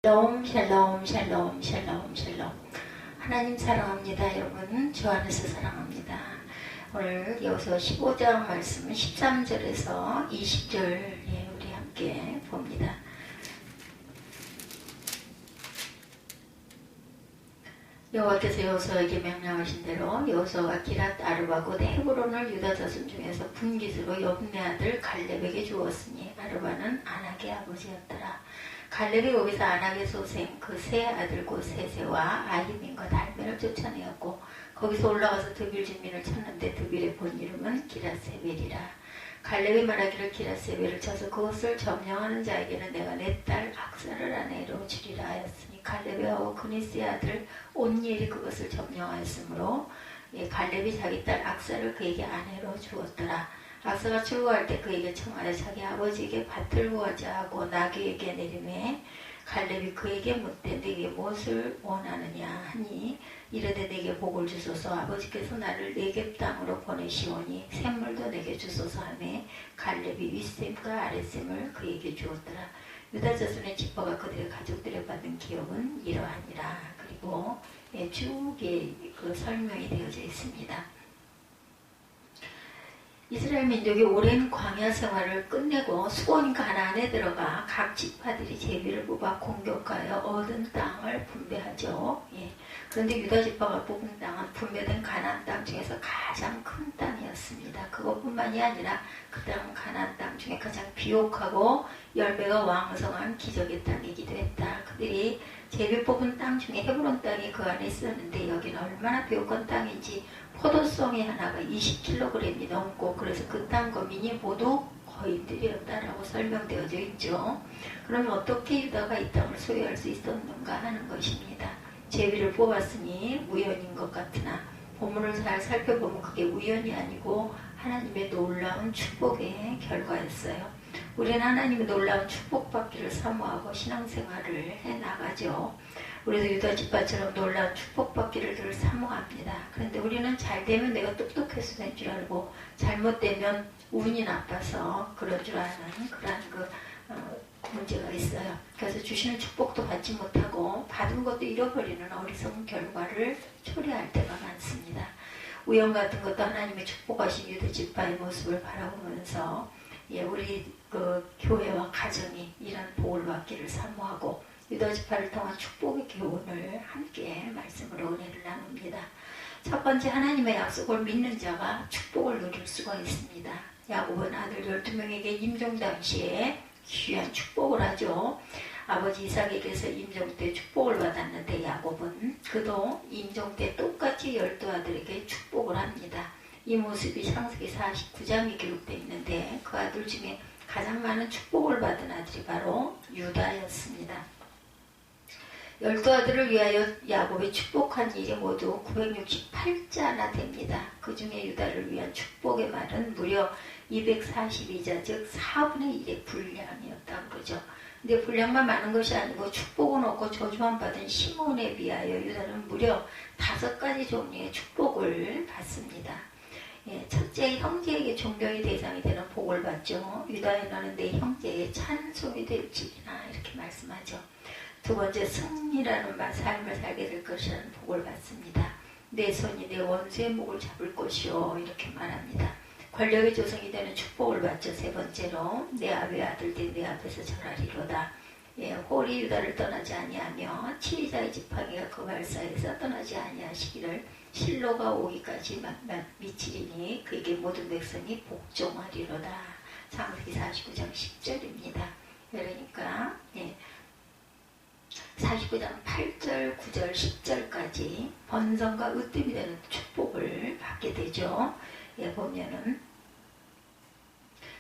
샬롬 샬롬 샬롬 샬롬 샬롬. 하나님 사랑합니다. 여러분 주 안에서 사랑합니다. 오늘 여호수아 15장 말씀은 13절에서 20절 우리 함께 봅니다. 여호와께서 여호수아에게 명령하신 대로 여호수아가 기랏 아르바 곧 헤브론을 유다 자손 중에서 분깃으로 엽네 아들 갈렙에게 주었으니 아르바는 아낙의 아버지였더라. 갈렙이 거기서 아낙의 소생 그 세 아들 곧 세세와 아히민과 달면을 쫓아내었고 거기서 올라가서 드빌 진민을 찾는데 드빌의 본 이름은 기랏세벨이라. 갈렙이 말하기를 기랏세벨을 쳐서 그것을 점령하는 자에게는 내가 내 딸 악사를 아내로 주리라 하였으니 갈렙의 아우 그니스의 아들 온니엘이 그것을 점령하였으므로 갈렙이 자기 딸 악사를 그에게 아내로 주었더라. 악사가 출고할 때 그에게 청하여 자기 아버지에게 밭을 구하자 하고 나귀에게 내리매 갈렙이 그에게 묻되 내게 무엇을 원하느냐 하니 이르되 내게 복을 주소서 아버지께서 나를 네겝 땅으로 보내시오니 샘물도 내게 주소서 하매 갈렙이 윗샘과 아랫샘을 그에게 주었더라. 유다 자손의 지파가 그들의 가족들에 받은 기업은 이러하니라. 그리고 쭉 그 설명이 되어져 있습니다. 이스라엘 민족이 오랜 광야 생활을 끝내고 수온 가나안에 들어가 각 지파들이 제비를 뽑아 공격하여 얻은 땅을 분배하죠. 그런데 유다 지파가 뽑은 땅은 분배된 가나안 땅 중에서 가장 큰 땅이었습니다. 그것뿐만이 아니라 그 땅은 가나안 땅 중에 가장 비옥하고 열매가 왕성한 기적의 땅이기도 했다. 그들이 제비 뽑은 땅 중에 헤브론 땅이 그 안에 있었는데 여기는 얼마나 비옥한 땅인지 포도송이 하나가 20kg이 넘고 그래서 그 땅 거민이 모두 거인들이었다라고 설명되어져 있죠. 그러면 어떻게 유다가 이 땅을 소유할 수 있었는가 하는 것입니다. 제비를 뽑았으니 우연인 것 같으나 본문을 잘 살펴보면 그게 우연이 아니고 하나님의 놀라운 축복의 결과였어요. 우리는 하나님의 놀라운 축복받기를 사모하고 신앙생활을 해나가죠. 우리도 유다 지파처럼 놀라운 축복받기를 늘 사모합니다. 그런데 우리는 잘되면 내가 똑똑해서 된 줄 알고 잘못되면 운이 나빠서 그런 줄 아는 그런 문제가 있어요. 그래서 주시는 축복도 받지 못하고 받은 것도 잃어버리는 어리석은 결과를 초래할 때가 많습니다. 우연 같은 것도 하나님의 축복하신 유다 지파의 모습을 바라보면서 우리 교회와 가정이 이런 복을 받기를 사모하고 유다 지파를 통한 축복의 교훈을 함께 말씀으로 은혜를 나눕니다. 첫 번째, 하나님의 약속을 믿는 자가 축복을 누릴 수가 있습니다. 야곱은 아들 12명에게 임종 당시에 귀한 축복을 하죠. 아버지 이삭에게서 임종 때 축복을 받았는데 야곱은 그도 임종 때 똑같이 12아들에게 축복을 합니다. 이 모습이 창세기 49장에 기록되어 있는데 그 아들 중에 가장 많은 축복을 받은 아들이 바로 유다였습니다. 12아들을 위하여 야곱이 축복한 일이 모두 968자나 됩니다. 그 중에 유다를 위한 축복의 말은 무려 242자, 즉 4분의 1의 분량이었다는 거죠. 근데 분량만 많은 것이 아니고 축복은 없고 저주함 받은 시몬에 비하여 유다는 무려 5가지 종류의 축복을 받습니다. 첫째, 형제에게 존경의 대상이 되는 복을 받죠. 유다에 너는 내 형제의 찬송이 될지니라 이렇게 말씀하죠. 두 번째, 승리라는 삶을 살게 될 것이라는 복을 받습니다. 내 손이 내 원수의 목을 잡을 것이요 이렇게 말합니다. 권력의 조성이 되는 축복을 받죠. 세 번째로 내 아비 아들들이 내 앞에서 절하리로다. 홀이 유다를 떠나지 아니하며 치리자의 지팡이가 그 발사에서 떠나지 아니하시기를 실로가 오기까지 미치리니 그에게 모든 백성이 복종하리로다. 창세기 49장 10절입니다. 그러니까 49장 8절, 9절, 10절까지 번성과 으뜸이 되는 축복을 받게 되죠. 보면은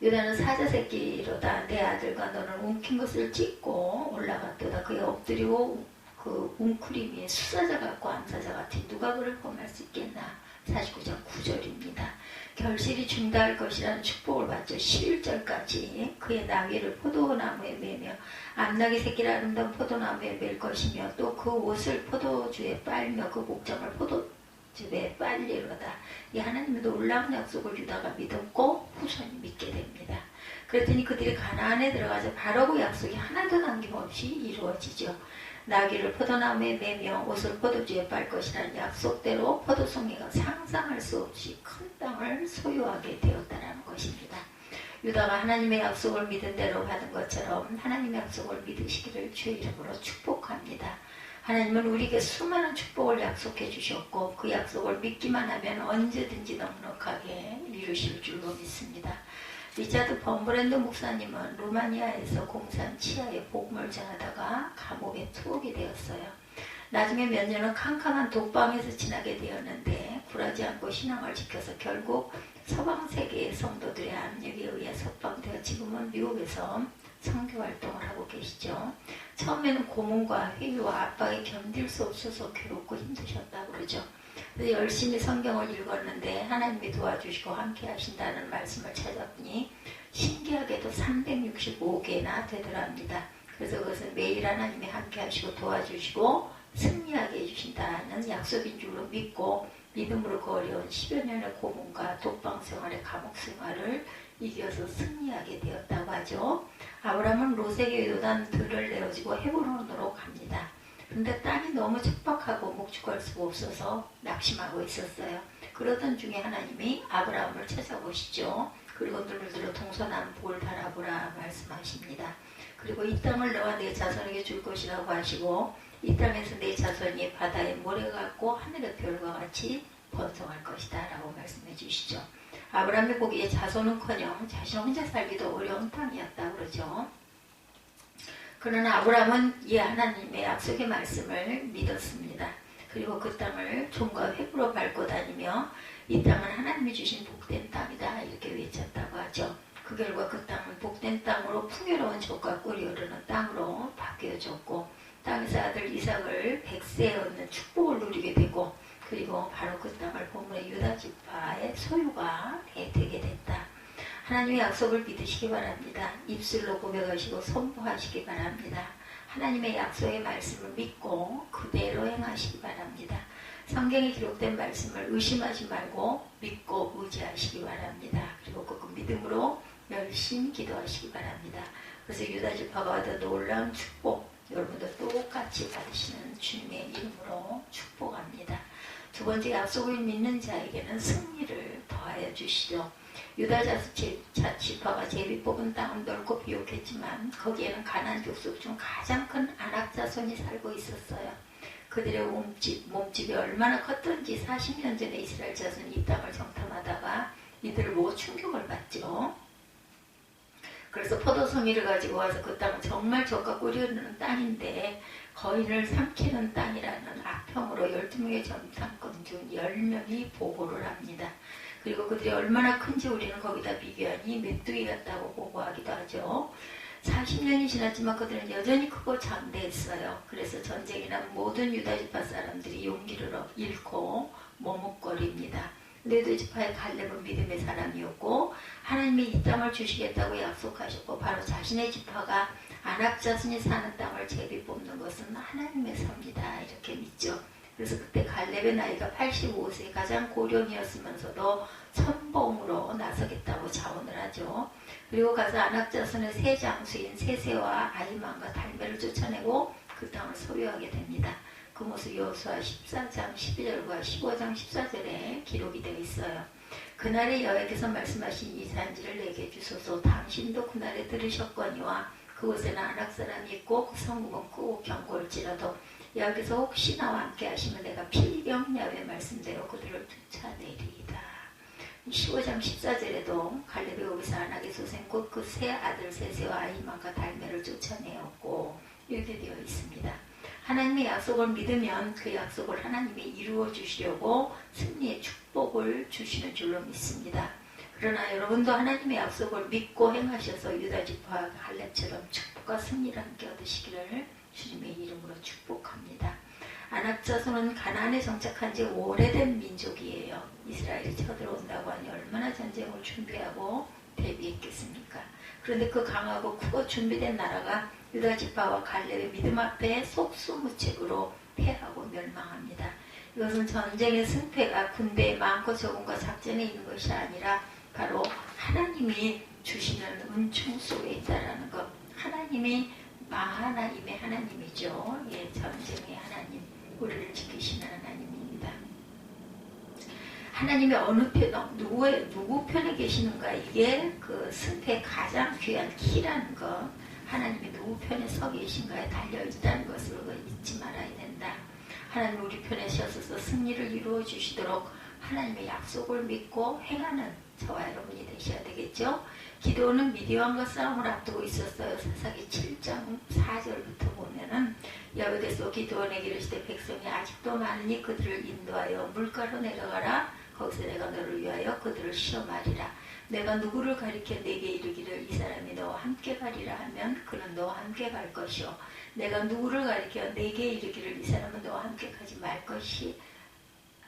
유다는 사자새끼로다. 내 아들과 너는 움킨 것을 찢고 올라갔도다. 그에 엎드리고 그 웅크림이 수사자 같고 암사자 같이 누가 그를 범할 수 있겠나. 49장 9절입니다. 결실이 중다할 것이라는 축복을 받죠. 11절까지 그의 나귀를 포도나무에 매며 암나귀 새끼를 아름다운 포도나무에 맬 것이며 또 그 옷을 포도주에 빨며 그 목장을 포도주에 빨리로다. 이 하나님의 놀라운 약속을 유다가 믿었고 후손이 믿게 됩니다. 그랬더니 그들이 가나안에 들어가서 바로 그 약속이 하나도 남김없이 이루어지죠. 나귀를 포도나무에 매며 옷을 포도주에 빨 것이라는 약속대로 포도송이가 상상할 수 없이 큰 땅을 소유하게 되었다는 것입니다. 유다가 하나님의 약속을 믿은 대로 받은 것처럼 하나님의 약속을 믿으시기를 주의 이름으로 축복합니다. 하나님은 우리에게 수많은 축복을 약속해 주셨고 그 약속을 믿기만 하면 언제든지 넉넉하게 이루실 줄로 믿습니다. 리차드 범브랜드 목사님은 루마니아에서 공산 치하에 복음을 전하다가 감옥에 투옥이 되었어요. 나중에 몇 년은 캄캄한 독방에서 지나게 되었는데 굴하지 않고 신앙을 지켜서 결국 서방 세계의 성도들의 압력에 의해 석방되어 지금은 미국에서 선교 활동을 하고 계시죠. 처음에는 고문과 회유와 압박에 견딜 수 없어서 괴롭고 힘드셨다고 그러죠. 그래서 열심히 성경을 읽었는데 하나님이 도와주시고 함께 하신다는 말씀을 찾아보니 신기하게도 365개나 되더랍니다. 그래서 그것은 매일 하나님이 함께 하시고 도와주시고 승리하게 해주신다는 약속인 줄로 믿고 믿음으로 그 어려운 10여 년의 고문과 독방 생활의 감옥 생활을 이겨서 승리하게 되었다고 하죠. 아브라함은 롯에게 요단 들을 내어지고 헤브론으로 갑니다. 그런데 땅이 너무 척박하고 목축할 수가 없어서 낙심하고 있었어요. 그러던 중에 하나님이 아브라함을 찾아보시죠. 그리고 눈을 들어 동서남 북을 바라보라 말씀하십니다. 그리고 이 땅을 너와 내 자손에게 줄 것이라고 하시고 이 땅에서 내 자손이 바다의 모래 같고 하늘의 별과 같이 번성할 것이다 라고 말씀해 주시죠. 아브라함이 보기에 자손은커녕 자신 혼자 살기도 어려운 땅이었다고 그러죠. 그러나 아브라함은 이 하나님의 약속의 말씀을 믿었습니다. 그리고 그 땅을 종과 획으로 밟고 다니며 이 땅은 하나님이 주신 복된 땅이다 이렇게 외쳤다고 하죠. 그 결과 그 땅은 복된 땅으로 풍요로운 족과 꿀이 흐르는 땅으로 바뀌어졌고 땅에서 아들 이삭을 100세에 얻는 축복을 누리게 되고 그리고 바로 그 땅을 본문의 유다 지파의 소유가 되게 됐다. 하나님의 약속을 믿으시기 바랍니다. 입술로 고백하시고 선포하시기 바랍니다. 하나님의 약속의 말씀을 믿고 그대로 행하시기 바랍니다. 성경에 기록된 말씀을 의심하지 말고 믿고 의지하시기 바랍니다. 그리고 그 믿음으로 열심히 기도하시기 바랍니다. 그래서 유다 지파가 받은 놀라운 축복 여러분도 똑같이 받으시는 주님의 이름으로 축복합니다. 두 번째 약속을 믿는 자에게는 승리를 더하여 주시죠. 유다 지파가 제비 뽑은 땅은 넓고 비옥했지만 거기에는 가나안 족속 중 가장 큰 아낙 자손이 살고 있었어요. 그들의 몸집이 얼마나 컸던지 40년 전에 이스라엘 자손이 이 땅을 정탐하다가 이들을 보고 충격을 받죠. 그래서 포도송이를 가지고 와서 그 땅은 정말 젖과 꿀이 흐르는 땅인데 거인을 삼키는 땅이라는 악평으로 12명의 정탐꾼 중 10명이 보고를 합니다. 그리고 그들이 얼마나 큰지 우리는 거기다 비교하니 메뚜기 같다고 보고하기도 하죠. 40년이 지났지만 그들은 여전히 크고 장대했어요. 그래서 전쟁이 난 모든 유다 지파 사람들이 용기를 잃고 머뭇거립니다. 유다 지파의 갈렙은 믿음의 사람이었고 하나님이 이 땅을 주시겠다고 약속하셨고 바로 자신의 지파가 아낙 자손이 사는 땅을 제비 뽑는 것은 하나님의 섭니다. 이렇게 믿죠. 그래서 그때 갈렙의 나이가 85세 가장 고령이었으면서도 선봉으로 나서겠다고 자원을 하죠. 그리고 가서 아낙 자손의 세 장수인 세세와 아히만과 달메를 쫓아내고 그 땅을 소유하게 됩니다. 그 모습 여호수아 14장 12절과 15장 14절에 기록이 되어 있어요. 그날에 여호와께서 말씀하신 이 산지를 내게 주소서. 당신도 그날에 들으셨거니와 그곳에는 아낙 사람이 있고 그 성읍은 크고 견고할지라도 여기서 혹시 나와 함께 하시면 내가 필경 야훼 말씀대로 그들을 쫓아내리이다. 15장 14절에도 갈렙이 거기서 아낙의 소생 곧 그 세 아들 세세와 아히만과 달메를 쫓아내었고 이렇게 되어 있습니다. 하나님의 약속을 믿으면 그 약속을 하나님이 이루어 주시려고 승리의 축복을 주시는 줄로 믿습니다. 그러나 여러분도 하나님의 약속을 믿고 행하셔서 유다 지파와 갈렙처럼 축복과 승리를 함께 얻으시기를 주님의 이름으로 축복합니다. 아낙 자손은 가나안에 정착한 지 오래된 민족이에요. 이스라엘이 쳐들어온다고 하니 얼마나 전쟁을 준비하고 대비했겠습니까? 그런데 그 강하고 크고 준비된 나라가 유다 지파와 갈렙의 믿음 앞에 속수무책으로 패하고 멸망합니다. 이것은 전쟁의 승패가 군대의 많고 적음과 작전에 있는 것이 아니라 바로 하나님이 주시는 은총 속에 있다라는 것. 하나님이 마하나임의 하나님이죠. 예, 전쟁의 하나님, 우리를 지키시는 하나님입니다. 하나님이 어느 편, 누구 편에 계시는가, 이게 그 승패의 가장 귀한 키라는 것. 하나님이 누구 편에 서 계신가에 달려있다는 것을 잊지 말아야 된다. 하나님 우리 편에 서셔서 승리를 이루어 주시도록 하나님의 약속을 믿고 행하는 저와 여러분이 되셔야 되겠죠. 기도는 미디안과 싸움을 앞두고 있었어요. 사사기 7장 4절부터 보면은 여호와께서 기드온에게 이르시되 백성이 아직도 많으니 그들을 인도하여 물가로 내려가라. 거기서 내가 너를 위하여 그들을 시험하리라. 내가 누구를 가리켜 내게 이르기를 이 사람이 너와 함께 가리라 하면 그는 너와 함께 갈 것이요. 내가 누구를 가리켜 내게 이르기를 이 사람은 너와 함께 가지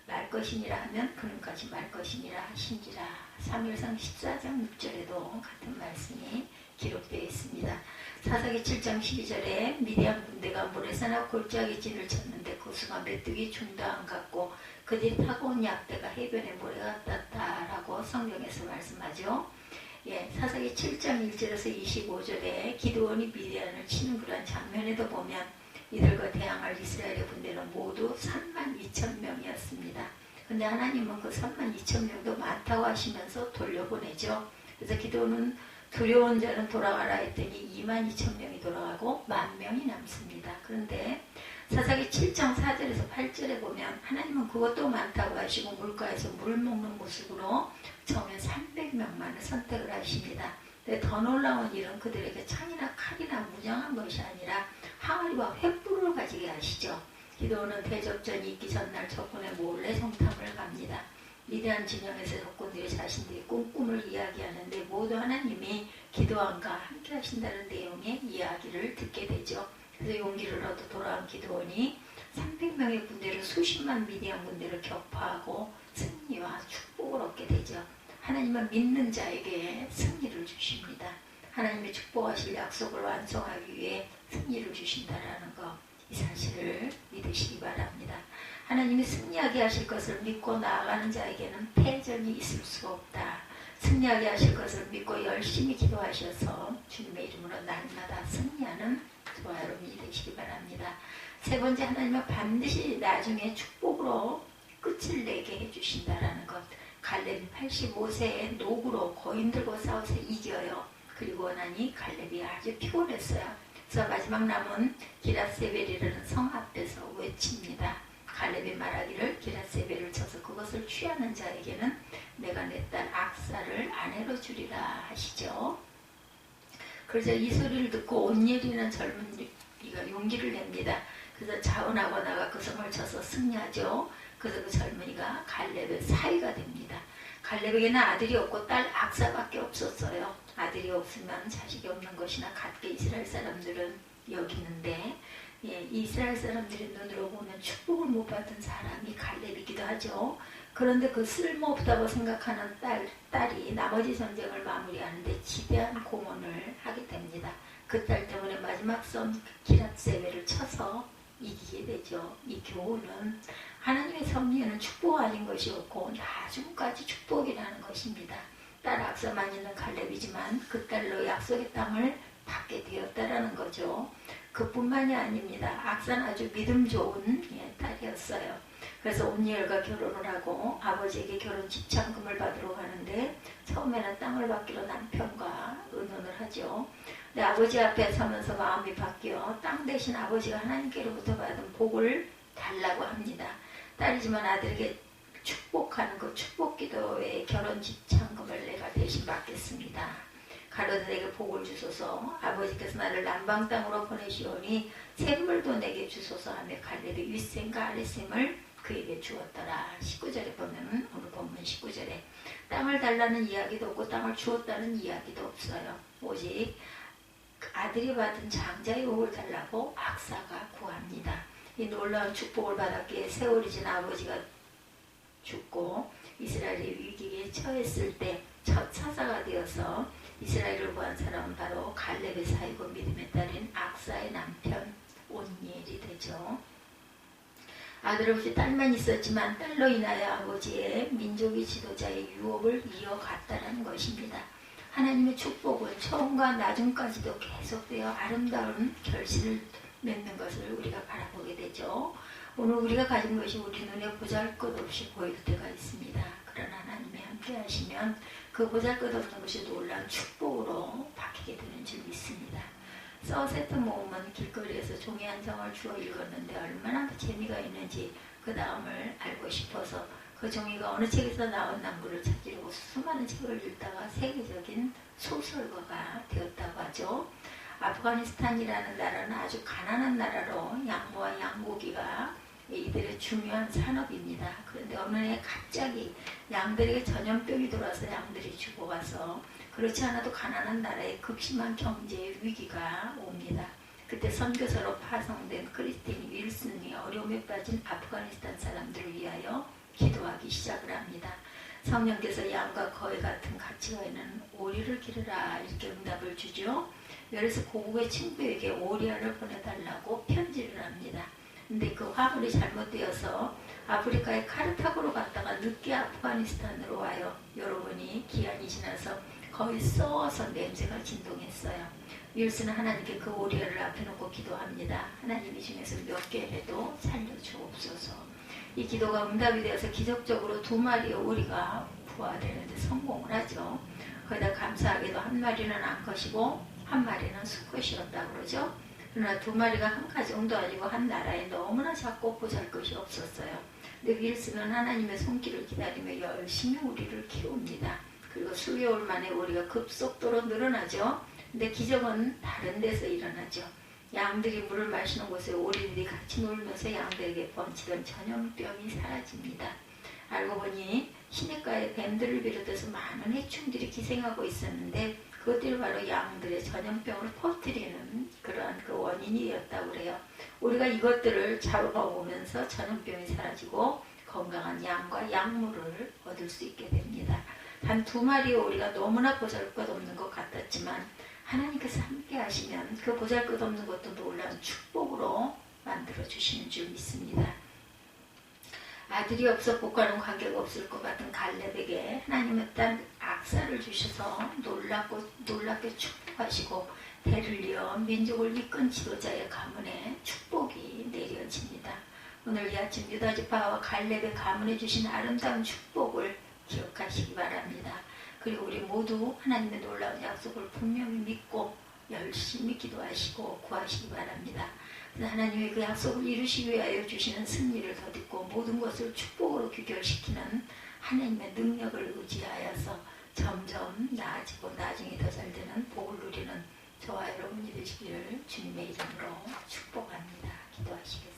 말 것이니라 하면 그는 가지 말 것이니라 하신지라. 사무엘상 14장 6절에도 같은 말씀이 기록되어 있습니다. 사사기 7장 12절에 미디안 군대가 모래사나 골짜기 진을 쳤는데 그 수가 메뚜기 중다한 같고 그들이 타고 온 약대가 해변에 모래 같았다라고 성경에서 말씀하죠. 예, 사사기 7장 1절에서 25절에 기드온이 미디안을 치는 그런 장면에도 보면 이들과 대항할 이스라엘의 군대는 모두 32,000명이었습니다. 근데 하나님은 그 32,000명도 많다고 하시면서 돌려보내죠. 그래서 기드온은 두려운 자는 돌아가라 했더니 22,000명이 돌아가고 10,000명이 남습니다. 그런데 사사기 7장 4절에서 8절에 보면 하나님은 그것도 많다고 하시고 물가에서 물 먹는 모습으로 처음에 300명만을 선택을 하십니다. 근데 더 놀라운 일은 그들에게 창이나 칼이나 무장한 것이 아니라 항아리와 횃불을 가지게 하시죠. 기드온은 대접전이 있기 전날 적군의 몰래 성탐을 갑니다. 미디안 진영에서 적군들이 자신들의 꿈을 이야기하는데 모두 하나님이 기드온과 함께 하신다는 내용의 이야기를 듣게 되죠. 그래서 용기를 얻어 돌아온 기드온이 300명의 군대를 수십만 미디안 군대를 격파하고 승리와 축복을 얻게 되죠. 하나님은 믿는 자에게 승리를 주십니다. 하나님의 축복하실 약속을 완성하기 위해 승리를 주신다라는 것, 이 사실을 믿으시기 바랍니다. 하나님이 승리하게 하실 것을 믿고 나아가는 자에게는 패전이 있을 수가 없다. 승리하게 하실 것을 믿고 열심히 기도하셔서 주님의 이름으로 날마다 승리하는 저와 여러분이 되시기 바랍니다. 세 번째, 하나님은 반드시 나중에 축복으로 끝을 내게 해주신다라는 것. 갈렙이 85세에 노구로 거인들과 싸워서 이겨요. 그리고 나니 갈렙이 아주 피곤했어요. 그래서 마지막 남은 기랏세벨이라는 성 앞에서 외칩니다. 갈렙이 말하기를 기랏세벨을 쳐서 그것을 취하는 자에게는 내가 내 딸 악사를 아내로 주리라 하시죠. 그래서 이 소리를 듣고 온니엘이라는 젊은이가 용기를 냅니다. 그래서 자원하고 나가 그 성을 쳐서 승리하죠. 그래서 그 젊은이가 갈렙의 사위가 됩니다. 갈렙에게는 아들이 없고 딸 악사밖에 없었어요. 아들이 없으면 자식이 없는 것이나 같게 이스라엘 사람들은 여기는데, 예, 이스라엘 사람들의 눈으로 보면 축복을 못 받은 사람이 갈렙이기도 하죠. 그런데 그 쓸모없다고 생각하는 딸이 나머지 전쟁을 마무리하는데 지대한 공헌을 하게 됩니다. 그 딸 때문에 마지막 선 기랏세벨을 쳐서 이기게 되죠. 이 교훈은 하나님의 섭리에는 축복 아닌 것이 없고 나중까지 축복이라는 것입니다. 딸 악사만 있는 갈렙이지만 그 딸로 약속의 땅을 받게 되었다라는 거죠. 그뿐만이 아닙니다. 악사는 아주 믿음 좋은 딸이었어요. 그래서 온니엘과 결혼을 하고 아버지에게 결혼 집창금을 받으러 가는데 처음에는 땅을 받기로 남편과 의논을 하죠. 근데 아버지 앞에 서면서 마음이 바뀌어 땅 대신 아버지가 하나님께로부터 받은 복을 달라고 합니다. 딸이지만 아들에게 축복하는 그 축복기도의 결혼 집창금을 내가 대신 받겠습니다. 가로들에게 복을 주소서. 아버지께서 나를 남방 땅으로 보내시오니 샘물도 내게 주소서 하며 갈렙이 윗샘과 아랫샘을 그에게 주었더라. 19절에 보면 오늘 본문 19절에 땅을 달라는 이야기도 없고 땅을 주었다는 이야기도 없어요. 오직 아들이 받은 장자의 복을 달라고 악사가 구합니다. 이 놀라운 축복을 받았기에 세월이 지나 아버지가 죽고 이스라엘이 위기에 처했을 때 첫 사사가 되어서 이스라엘을 구한 사람은 바로 갈렙의 사이고 믿음의 딸인 악사의 남편 온니엘이 되죠. 아들 없이 딸만 있었지만 딸로 인하여 아버지의 민족의 지도자의 유업을 이어갔다는 것입니다. 하나님의 축복은 처음과 나중까지도 계속되어 아름다운 결실을 맺는 것을 우리가 바라보게 되죠. 오늘 우리가 가진 것이 우리 눈에 보잘것없이 보일 때가 있습니다. 그러나 하나님이 함께 하시면 그 보잘것없는 것이 놀라운 축복으로 바뀌게 되는 줄 믿습니다. 서세트 모음은 길거리에서 종이 한 장을 주워 읽었는데 얼마나 재미가 있는지 그 다음을 알고 싶어서 그 종이가 어느 책에서 나온 낭구를 찾으려고 수많은 책을 읽다가 세계적인 소설가가 되었다고 하죠. 아프가니스탄이라는 나라는 아주 가난한 나라로 양모와 양고기가 이들의 중요한 산업입니다. 그런데 어느 해 갑자기 양들에게 전염병이 돌아서 양들이 죽어가서 그렇지 않아도 가난한 나라에 극심한 경제 위기가 옵니다. 그때 선교사로 파송된 크리스틴 윌슨이 어려움에 빠진 아프가니스탄 사람들을 위하여 기도하기 시작을 합니다. 성령께서 양과 거위 같은 가치가 있는 오리를 기르라 이렇게 응답을 주죠. 그래서 고국의 친구에게 오리알을 보내달라고 편지를 합니다. 근데 그 화물이 잘못되어서 아프리카의 카르타고로 갔다가 늦게 아프가니스탄으로 와요. 여러분이 기한이 지나서 거의 썩어서 냄새가 진동했어요. 윌슨은 하나님께 그 오리알을 앞에 놓고 기도합니다. 하나님 이 중에서 몇 개라도 살려주옵소서. 이 기도가 응답이 되어서 기적적으로 2마리의 오리가 부화되는데 성공을 하죠. 거기다 감사하게도 1마리는 암컷이고 1마리는 수컷이었다고 그러죠. 그러나 2마리가 한 가정도 아니고 한 나라에 너무나 작고 보잘것이 없었어요. 근데 윌슨은 하나님의 손길을 기다리며 열심히 오리를 키웁니다. 그리고 수개월 만에 오리가 급속도로 늘어나죠. 근데 기적은 다른 데서 일어나죠. 양들이 물을 마시는 곳에 오리들이 같이 놀면서 양들에게 번지던 전염병이 사라집니다. 알고 보니 시냇가에 뱀들을 비롯해서 많은 해충들이 기생하고 있었는데 그것들이 바로 양들의 전염병을 퍼뜨리는 그러한 그 원인이었다고 그래요. 우리가 이것들을 잡아먹으면서 전염병이 사라지고 건강한 양과 약물을 얻을 수 있게 됩니다. 단 2마리의 오리가 너무나 보잘것없는 것 같았지만 하나님께서 함께 하시면 그 보잘것없는 것도 놀라운 축복으로 만들어주시는 줄 믿습니다. 아들이 없어 복과는 관계가 없을 것 같은 갈렙에게 하나님은 딴 악사를 주셔서 놀랍게 축복하시고 대를 이어 민족을 이끈 지도자의 가문에 축복이 내려집니다. 오늘 이 아침 유다지파와 갈렙의 가문에 주신 아름다운 축복을 기억하시기 바랍니다. 그리고 우리 모두 하나님의 놀라운 약속을 분명히 믿고 열심히 기도하시고 구하시기 바랍니다. 하나님의 그 약속을 이루시기 위하여 주시는 승리를 더딛고 모든 것을 축복으로 귀결시키는 하나님의 능력을 의지하여서 점점 나아지고 나중에 더 잘 되는 복을 누리는 저와 여러분이 되시기를 주님의 이름으로 축복합니다. 기도하시겠습니다.